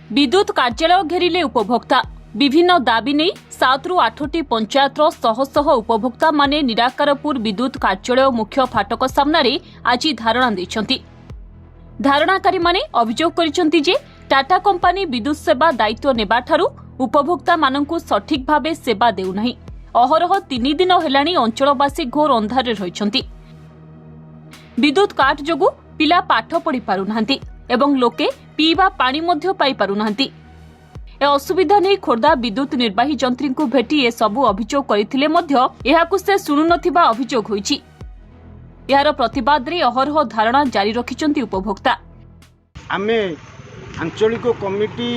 विद्युत कार्यालय घेरिले उपभोक्ता विभिन्न दाबी नहीं 7 रु 8टी पंचायतर शह शह उपभोक्ता माने निराकारपुर विद्युत कार्यालय मुख्य फाटक सामने आज धारणा देछंती। धारणाकारी माने अभियोग करिसंती जे टाटा कंपनी विद्युत सेवा दायित्व नेबाठारु उपभोक्ता मानकु सठिक भावे सेवा देउ नाही। अहरह 3 दिन हेलाणी अंचलवासी घोर अंधारे रहिसंती। विद्युत काट जोगु पिला पाठ पढ़ी पारु नाहंती एवं लोके पीवा पानी मध्य पाई पारु नाहंती। ए असुविधा नहीं खोर्धा विद्युत निर्वाही जंत्री को भेटी ए सबु अभियोग करथिले मध्य एहाकु से सुनु नथिबा अभियोग होईछि। यार प्रतिवाद रे अहरह धारणा जारी रखिचंती उपभोक्ता। आमे आंचलिक कमिटी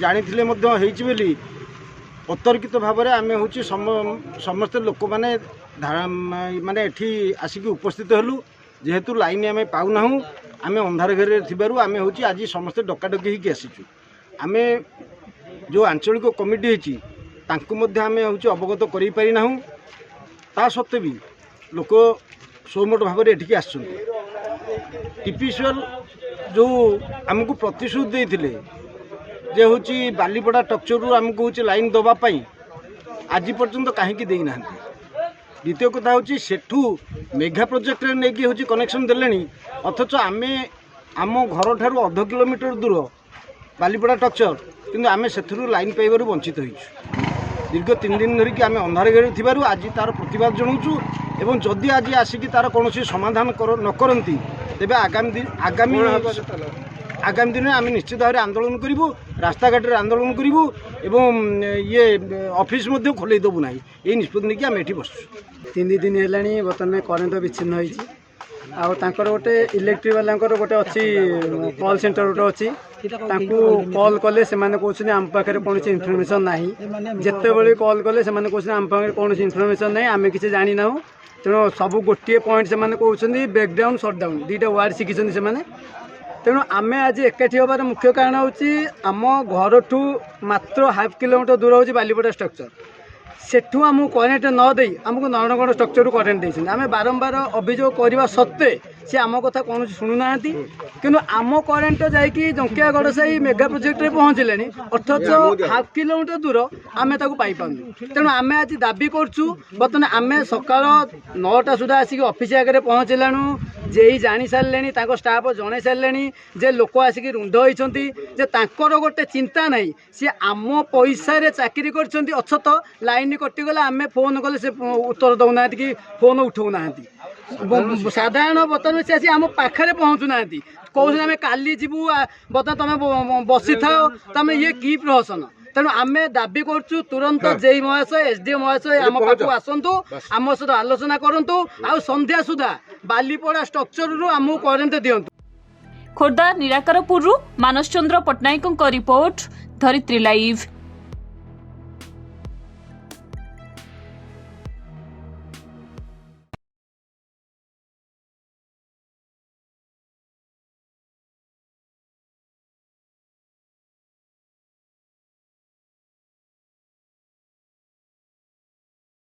जानिथिले मध्य हेइछि बेली अतर्कित भाव में आम हूँ समस्त लोक मैंने माने एठी आसिक उपस्थित हलु जेहेतु लाइन आम पाऊना आम अंधार घर थी आम हूँ आज समस्त डकाडकी होगी आसीचु। आम जो आंचलिक कमिटी होती आम हूँ अवगत कर पारिना ता सत्वे भी लोक सोमोट भाव में एठिक आस टीपीसीएल जो आमको प्रतिश्रुति देते जे हूँ बालीपड़ा टक्चर रू आमको हूँ लाइन दवापाई आज पर्यंत कहीं देना। द्वितीय कथा हूँ सेठू मेगा प्रोजेक्ट नहीं कि हूँ कनेक्शन देले अथच आम आम घर ठार 0.5 किलोमीटर दूर बालीपड़ा टक्चर किंतु आम से लाइन पाइबार वंचित होइछु। दीर्घ 3 दिन धरिकी आम अंधार घरे थिबारु आज तार प्रतिवाद जनाऊँ एवं जदि आज आसिक तार कौन समाधान न करती तेबे आगामी दिन में आम निश्चित भाव आंदोलन करूँ, रास्ताघाट आंदोलन करूँ एवं ये ऑफिस खोल देवु ना ये निष्पत्ति नहीं आम ये बस 3 दिन है बर्तमान करेन्ट विच्छिन्न होती गोटे इलेक्ट्रिक वाला गोटे अच्छी कॉल सेंटर गोटे अच्छी कॉल कले से कहते आम पाखे कौन इनफर्मेशन ना जिते बड़े कॉल कले से कहते आम पाखे कौन इनफर्मेशन ना आम किसी जानी ना तेणु सब गोटे पॉइंट से कहते ब्रेकडाउन सटडाउन 2टा वार्ड शिखी से तेणु आम आज एकाठी हबार मुख्य कारण हूँ आम घर ठू मात्र 0.5 किलोमीटर दूर हूँ बालीपड़ा स्ट्रक्चर सेठू आमको करेन्ट न दे आमको नरणगढ़ स्ट्रक्चर करेन्ट देते आम बारंबार अभियोग करने सत्वे सी आम कथा कौन शुणुना कि आम करेन्ट जाकि जंकियागढ़ साई मेगा प्रोजेक्ट में पहुँचले अथच 0.5 किलोमीटर दूर आम पाई पाऊँ। तेणु आम आज दाबी करूँ बर्तमान आम सकाल 9टा सुधा आसिक ऑफिस आगे पहुँचलाणु जेई जानी सारे स्टाफ जन सारे जे लोक आसिक रुंध होती गोटे चिंता ना सी आम पैसा चाकरी कर अछत लाइन कटिगला आम फोन कले से उत्तर दौना कि फोन उठाऊना साधारण बर्तमान से आम पाखे पहुँचुना कौन आम काली जीवु बर्तमान तुम बसी था तुम ये की प्रहसन। तेणु आम दाबी करूँ तुरंत जेई महाशय एसडीएम महाशय आम पाक आसतु आम सहित आलोचना करूँ आ संध्या सुधा बालीपड़ा स्ट्रक्चर रू आमको करेन्ट दिंतु। खोर्धा निराकारपुर मानस चंद्र पट्टनायक रिपोर्ट धरित्री लाइव।